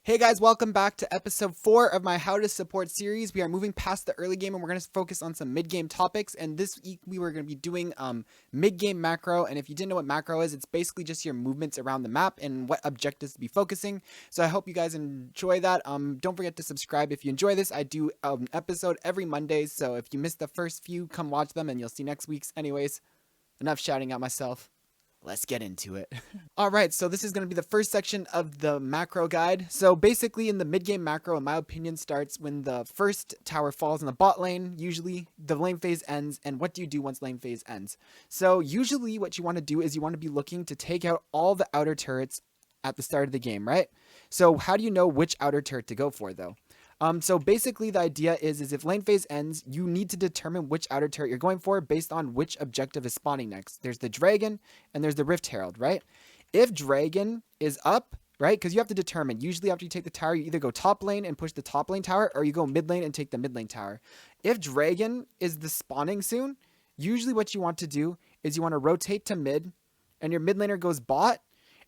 Hey guys, welcome back to episode 4 of my How to Support series. We are moving past the early game and we're going to focus on some mid-game topics. And this week we were going to be doing mid-game macro. And if you didn't know what macro is, it's basically just your movements around the map and what objectives to be focusing. So I hope you guys enjoy that. Don't forget to subscribe if you enjoy this. I do an episode every Monday. So if you missed the first few, come watch them and you'll see next week's. Anyways, enough shouting at myself. Let's get into it. All right, so this is going to be the first section of the macro guide. So basically in the mid-game macro, in my opinion, starts when the first tower falls in the bot lane. Usually the lane phase ends, and what do you do once lane phase ends? So usually what you want to do is you want to be looking to take out all the outer turrets at the start of the game, right? So how do you know which outer turret to go for though? So basically the idea is if lane phase ends, you need to determine which outer turret you're going for based on which objective is spawning next. There's the dragon and there's the Rift Herald, right? If dragon is up, right? Because you have to determine, usually after you take the tower, you either go top lane and push the top lane tower or you go mid lane and take the mid lane tower. If dragon is the spawning soon, usually what you want to do is you want to rotate to mid and your mid laner goes bot.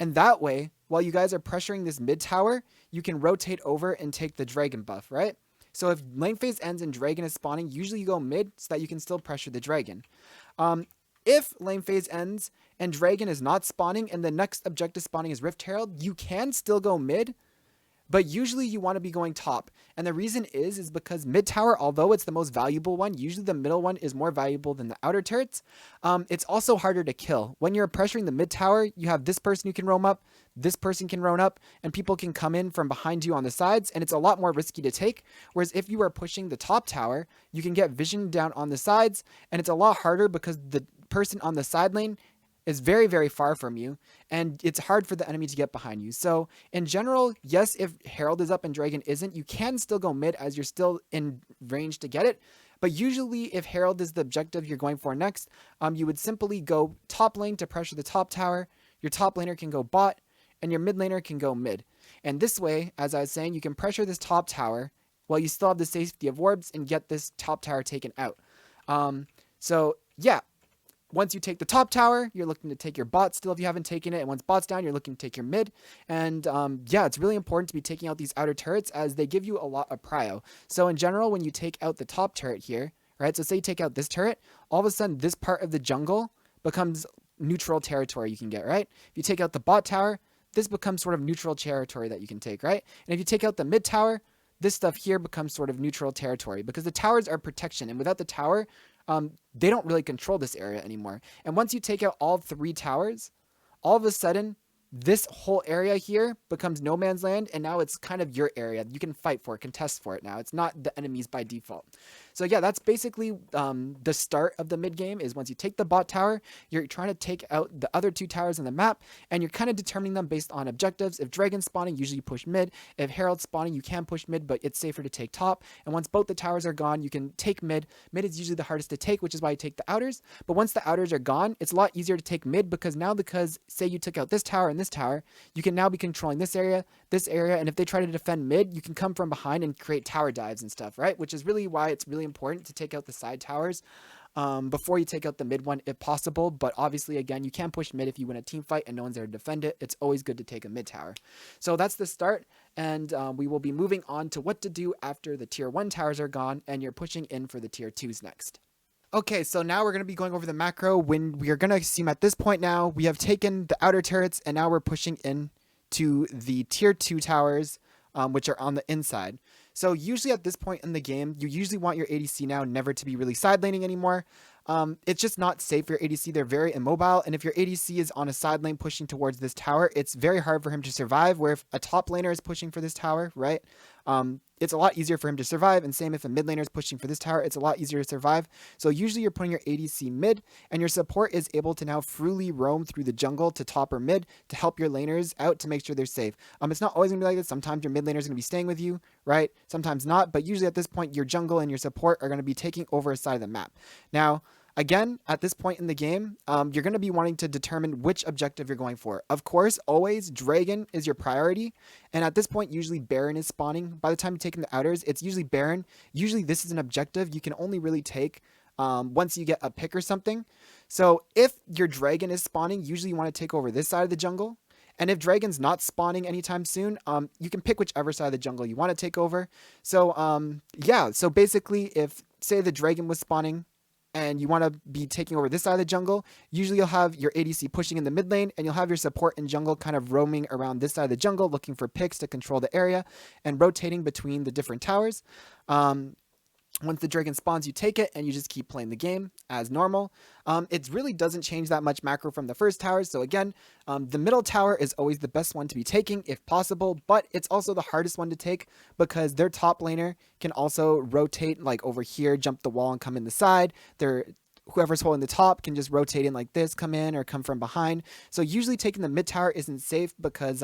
And that way, while you guys are pressuring this mid tower, you can rotate over and take the dragon buff, right? So if lane phase ends and dragon is spawning, usually you go mid so that you can still pressure the dragon. If lane phase ends and dragon is not spawning and the next objective spawning is Rift Herald, you can still go mid, but usually you want to be going top. And the reason is because mid tower, although it's the most valuable one, usually the middle one is more valuable than the outer turrets. It's also harder to kill. When you're pressuring the mid tower, you have this person who can roam up, this person can roam up, and people can come in from behind you on the sides, and it's a lot more risky to take. Whereas if you are pushing the top tower, you can get vision down on the sides, and it's a lot harder because the person on the side lane is very, very far from you, and it's hard for the enemy to get behind you. So in general, yes, if Herald is up and Dragon isn't, you can still go mid as you're still in range to get it. But usually if Herald is the objective you're going for next, you would simply go top lane to pressure the top tower. Your top laner can go bot, and your mid laner can go mid. And this way, as I was saying, you can pressure this top tower while you still have the safety of orbs and get this top tower taken out. So yeah. Once you take the top tower, you're looking to take your bot still if you haven't taken it. And once bot's down, you're looking to take your mid. And yeah, it's really important to be taking out these outer turrets as they give you a lot of prio. So in general, when you take out the top turret here, right? So say you take out this turret, all of a sudden this part of the jungle becomes neutral territory you can get, right? If you take out the bot tower, this becomes sort of neutral territory that you can take, right? And if you take out the mid tower, this stuff here becomes sort of neutral territory because the towers are protection. And without the tower, they don't really control this area anymore. And once you take out all 3 towers, all of a sudden, this whole area here becomes no man's land, and now it's kind of your area. You can fight for it, contest for it now. It's not the enemies by default. So yeah, that's basically the start of the mid game is once you take the bot tower, you're trying to take out the other 2 towers on the map, and you're kind of determining them based on objectives. If Dragon's spawning, usually you push mid. If Herald's spawning, you can push mid, but it's safer to take top. And once both the towers are gone, you can take mid. Mid is usually the hardest to take, which is why you take the outers. But once the outers are gone, it's a lot easier to take mid because say you took out this tower and this tower, you can now be controlling this area, and if they try to defend mid, you can come from behind and create tower dives and stuff, right? Which is really why it's really important to take out the side towers before you take out the mid one if possible. But obviously, again, you can push mid if you win a team fight and no one's there to defend it. It's always good to take a mid tower. So that's the start, and we will be moving on to what to do after the tier 1 towers are gone and you're pushing in for the tier 2s next. Okay, so now we're going to be going over the macro when we are going to see at this point now, we have taken the outer turrets and now we're pushing in to the tier 2 towers, which are on the inside. So usually at this point in the game, you usually want your ADC now never to be really side laning anymore. It's just not safe for your ADC. They're very immobile. And if your ADC is on a side lane pushing towards this tower, it's very hard for him to survive. Where if a top laner is pushing for this tower, right? It's a lot easier for him to survive. And same if a mid laner is pushing for this tower, it's a lot easier to survive. So usually you're putting your ADC mid and your support is able to now freely roam through the jungle to top or mid to help your laners out to make sure they're safe. It's not always gonna be like this. Sometimes your mid laner is gonna be staying with you, right? Sometimes not, but usually at this point, your jungle and your support are gonna be taking over a side of the map. Now, again, at this point in the game, you're going to be wanting to determine which objective you're going for. Of course, always Dragon is your priority. And at this point, usually Baron is spawning. By the time you're taking the outers, it's usually Baron. Usually this is an objective you can only really take once you get a pick or something. So if your Dragon is spawning, usually you want to take over this side of the jungle. And if Dragon's not spawning anytime soon, you can pick whichever side of the jungle you want to take over. So yeah, so basically if say the Dragon was spawning and you want to be taking over this side of the jungle, usually you'll have your ADC pushing in the mid lane and you'll have your support and jungle kind of roaming around this side of the jungle looking for picks to control the area and rotating between the different towers. Once the Dragon spawns, you take it and you just keep playing the game as normal. It really doesn't change that much macro from the first towers. So again, the middle tower is always the best one to be taking if possible, but it's also the hardest one to take because their top laner can also rotate like over here, jump the wall and come in the side. Whoever's holding the top can just rotate in like this, come in or come from behind. So usually taking the mid tower isn't safe because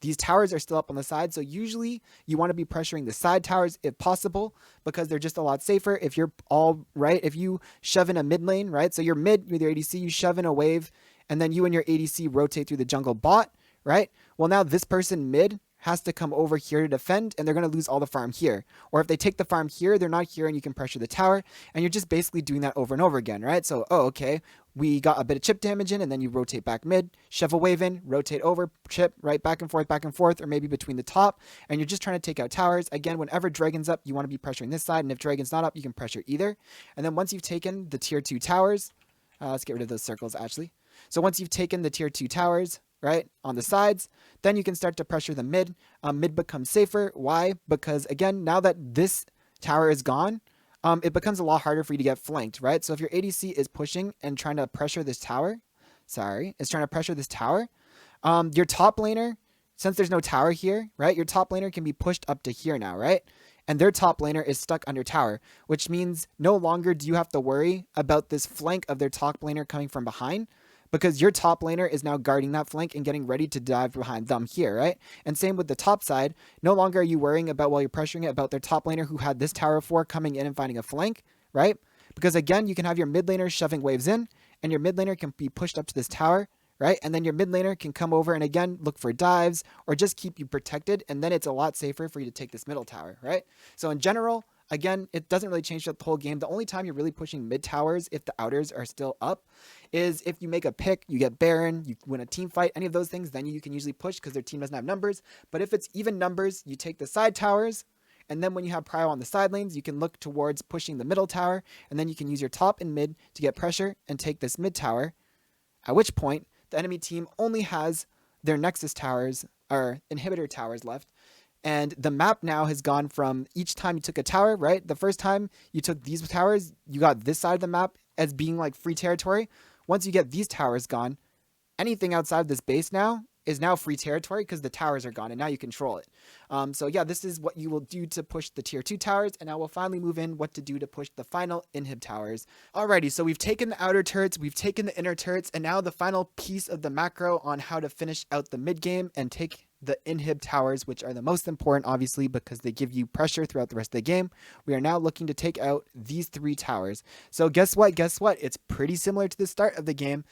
these towers are still up on the side. So usually you want to be pressuring the side towers if possible because they're just a lot safer. If you're all right, if you shove in a mid lane, right? So you're mid with your ADC, you shove in a wave and then you and your ADC rotate through the jungle bot, right? Well, now this person mid has to come over here to defend and they're going to lose all the farm here. Or if they take the farm here, they're not here and you can pressure the tower and you're just basically doing that over and over again, right? So, oh, okay, we got a bit of chip damage in and then you rotate back mid, shove a wave in, rotate over, chip, right, back and forth, or maybe between the top and you're just trying to take out towers. Again, whenever Dragon's up, you want to be pressuring this side and if Dragon's not up, you can pressure either. And then once you've taken the tier 2 towers, let's get rid of those circles actually. So once you've taken the tier 2 towers, right, on the sides, then you can start to pressure the mid. Mid becomes safer. Why? Because again, now that this tower is gone, it becomes a lot harder for you to get flanked, right? So if your ADC is pushing and trying to pressure this tower, your top laner, since there's no tower here, right, your top laner can be pushed up to here now, right? And their top laner is stuck under tower, which means no longer do you have to worry about this flank of their top laner coming from behind, because your top laner is now guarding that flank and getting ready to dive behind them here, right? And same with the top side. No longer are you worrying about, while you're pressuring it, about their top laner who had this tower 4 coming in and finding a flank, right? Because again, you can have your mid laner shoving waves in, and your mid laner can be pushed up to this tower, right? And then your mid laner can come over and again, look for dives, or just keep you protected, and then it's a lot safer for you to take this middle tower, right? So in general, again, it doesn't really change the whole game. The only time you're really pushing mid towers, if the outers are still up, is if you make a pick, you get Baron, you win a team fight, any of those things, then you can usually push because their team doesn't have numbers. But if it's even numbers, you take the side towers, and then when you have prio on the side lanes, you can look towards pushing the middle tower, and then you can use your top and mid to get pressure and take this mid tower, at which point the enemy team only has their Nexus towers, or inhibitor towers left. And the map now has gone from each time you took a tower, right? The first time you took these towers, you got this side of the map as being like free territory. Once you get these towers gone, anything outside of this base now is now free territory because the towers are gone and now you control it. So yeah, this is what you will do to push the tier 2 towers, and now we'll finally move in what to do to push the final inhib towers. Alrighty, so we've taken the outer turrets, we've taken the inner turrets, and now the final piece of the macro on how to finish out the mid game and take the inhib towers, which are the most important obviously because they give you pressure throughout the rest of the game. We are now looking to take out these 3 towers. So guess what? It's pretty similar to the start of the game.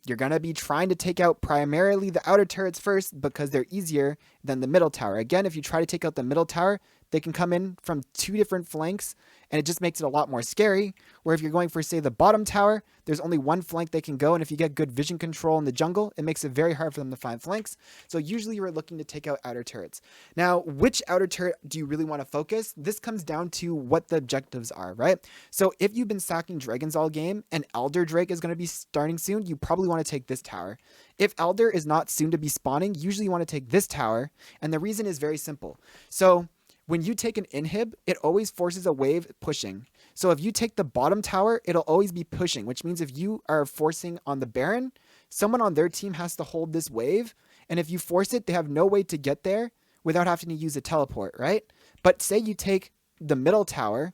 You're going to be trying to take out primarily the outer turrets first because they're easier than the middle tower. Again, if you try to take out the middle tower, they can come in from 2 different flanks and it just makes it a lot more scary. Where if you're going for, say, the bottom tower, there's only one flank they can go, and if you get good vision control in the jungle, it makes it very hard for them to find flanks. So usually you're looking to take out outer turrets. Now, which outer turret do you really want to focus? This comes down to what the objectives are, right? So if you've been stacking dragons all game and Elder Drake is going to be starting soon, you probably want to take this tower. If Elder is not soon to be spawning, usually you want to take this tower, and the reason is very simple. So when you take an inhib, it always forces a wave pushing. So if you take the bottom tower, it'll always be pushing, which means if you are forcing on the Baron, someone on their team has to hold this wave. And if you force it, they have no way to get there without having to use a teleport, right? But say you take the middle tower,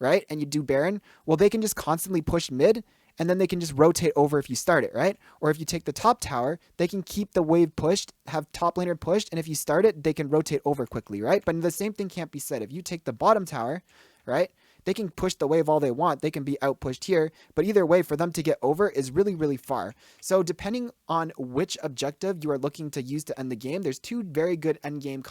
right? And you do Baron, well, they can just constantly push mid, and then they can just rotate over if you start it, right? Or if you take the top tower, they can keep the wave pushed, have top laner pushed, and if you start it, they can rotate over quickly, right? But the same thing can't be said. If you take the bottom tower, right, they can push the wave all they want. They can be outpushed here, but either way, for them to get over is really, really far. So depending on which objective you are looking to use to end the game, there's two very good endgame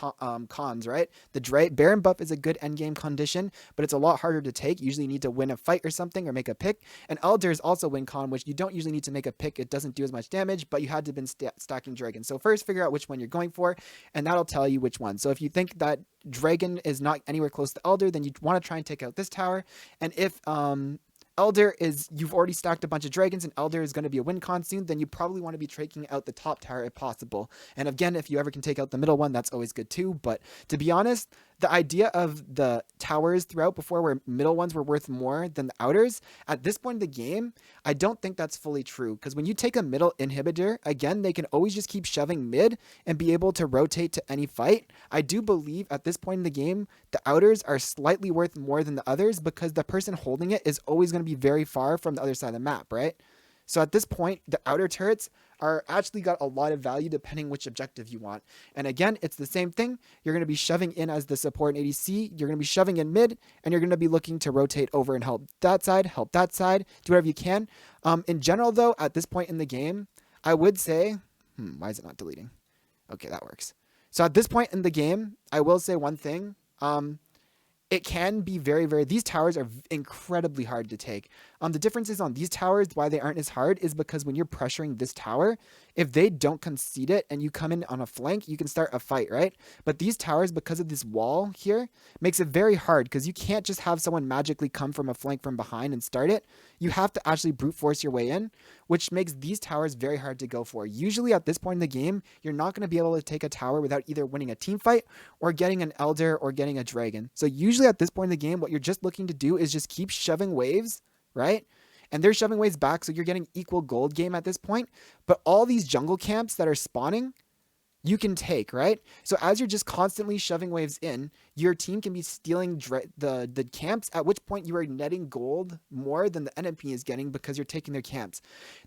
cons, right? The Baron buff is a good endgame condition, but it's a lot harder to take. Usually you need to win a fight or something or make a pick. And Elder is also win con, which you don't usually need to make a pick. It doesn't do as much damage, but you had to have been stacking Dragon. So first figure out which one you're going for, and that'll tell you which one. So if you think that Dragon is not anywhere close to Elder, then you want to try and take out this tower. And if Elder is, you've already stacked a bunch of dragons and Elder is going to be a win con soon, then you probably want to be taking out the top tower if possible. And again, if you ever can take out the middle one, that's always good too. But to be honest, the idea of the towers throughout before where middle ones were worth more than the outers, at this point in the game, I don't think that's fully true. Because when you take a middle inhibitor, again, they can always just keep shoving mid and be able to rotate to any fight. I do believe at this point in the game, the outers are slightly worth more than the others because the person holding it is always going to be very far from the other side of the map, right? So at this point, the outer turrets are actually got a lot of value depending which objective you want. And again, it's the same thing. You're going to be shoving in as the support in ADC. You're going to be shoving in mid, and you're going to be looking to rotate over and help that side, do whatever you can. In general, though, at this point in the game, I would say, why is it not deleting? Okay, that works. So at this point in the game, I will say one thing. It can be these towers are incredibly hard to take. The differences on these towers, why they aren't as hard, is because when you're pressuring this tower, if they don't concede it and you come in on a flank, you can start a fight, right? But these towers, because of this wall here, makes it very hard because you can't just have someone magically come from a flank from behind and start it. You have to actually brute force your way in, which makes these towers very hard to go for. Usually at this point in the game, you're not going to be able to take a tower without either winning a team fight or getting an Elder or getting a Dragon. So usually at this point in the game, what you're just looking to do is just keep shoving waves, right? And they're shoving waves back, so you're getting equal gold game at this point. But all these jungle camps that are spawning, you can take, right? So as you're just constantly shoving waves in, your team can be stealing the camps, at which point you are netting gold more than the enemy is getting because you're taking their camps.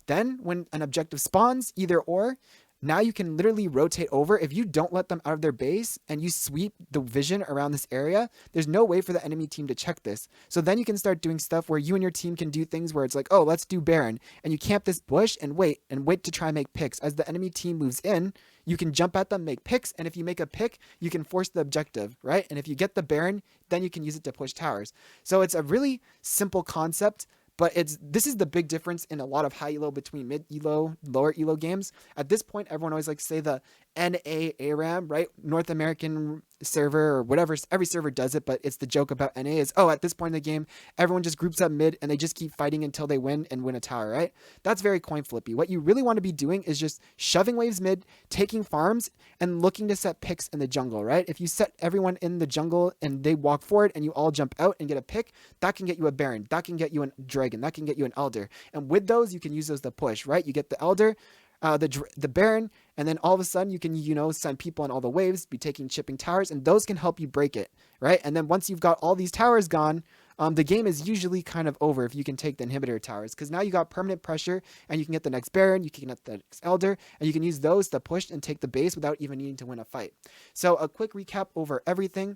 Then when an objective spawns, either or, now you can literally rotate over. If you don't let them out of their base and you sweep the vision around this area, there's no way for the enemy team to check this. So then you can start doing stuff where you and your team can do things where it's like, oh, let's do Baron. And you camp this bush and wait to try and make picks. As the enemy team moves in, you can jump at them, make picks. And if you make a pick, you can force the objective, right? And if you get the Baron, then you can use it to push towers. So it's a really simple concept. But this is the big difference in a lot of high elo between mid elo, lower elo games. At this point, everyone always likes to say the NA ARAM, right? North American server or whatever. Every server does it, but it's the joke about NA is, oh, at this point in the game, everyone just groups up mid and they just keep fighting until they win and win a tower, right? That's very coin flippy. What you really want to be doing is just shoving waves mid, taking farms, and looking to set picks in the jungle, right? If you set everyone in the jungle and they walk forward and you all jump out and get a pick, that can get you a Baron, that can get you a Dragon, that can get you an Elder. And with those, you can use those to push, right? You get the Elder, the Baron, and then all of a sudden you can, send people on all the waves, be taking chipping towers, and those can help you break it, right? And then once you've got all these towers gone, the game is usually kind of over if you can take the inhibitor towers, because now you got permanent pressure and you can get the next Baron, you can get the next Elder, and you can use those to push and take the base without even needing to win a fight. So a quick recap over everything.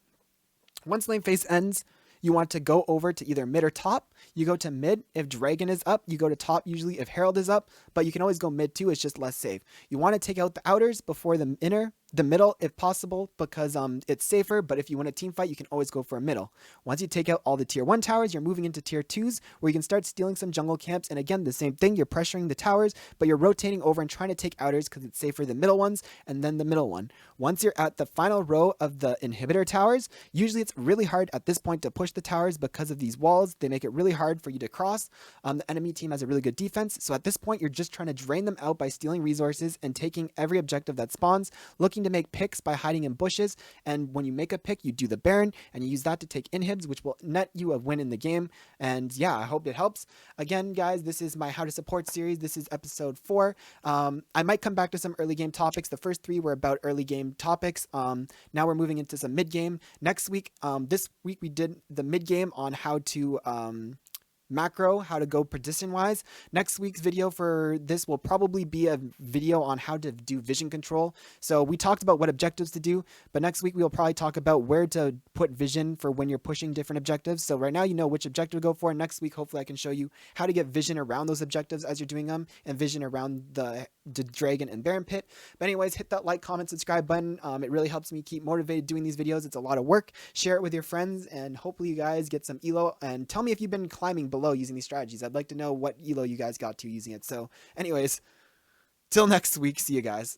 Once lane phase ends, you want to go over to either mid or top. You go to mid if Dragon is up. You go to top usually if Herald is up, but you can always go mid too. It's just less safe. You want to take out the outers before the middle if possible, because it's safer. But if you win a team fight, you can always go for a middle. Once you take out all the tier 1 towers, you're moving into tier 2s where you can start stealing some jungle camps. And again, the same thing, you're pressuring the towers, but you're rotating over and trying to take outers because it's safer than middle ones, and then the middle one. Once you're at the final row of the inhibitor towers, usually it's really hard at this point to push the towers because of these walls. They make it really hard for you to cross. The enemy team has a really good defense. So at this point, you're just trying to drain them out by stealing resources and taking every objective that spawns, looking to make picks by hiding in bushes. And when you make a pick, you do the Baron and you use that to take inhibs, which will net you a win in the game. And yeah, I hope it helps. Again, guys, this is my How to Support series. This is episode 4. I might come back to some early game topics. The first 3 were about early game topics. Now we're moving into some mid game. Next week, this week we did the mid game on how to macro, how to go position wise. Next week's video for this will probably be a video on how to do vision control. So we talked about what objectives to do, but next week we will probably talk about where to put vision for when you're pushing different objectives. So right now you know which objective to go for. Next week hopefully I can show you how to get vision around those objectives as you're doing them, and vision around the dragon and Baron pit. But anyways, hit that like, comment, subscribe button. It really helps me keep motivated doing these videos. It's a lot of work. Share it with your friends, and hopefully you guys get some elo, and tell me if you've been climbing below using these strategies. I'd like to know what elo you guys got to using it. So anyways, till next week, see you guys.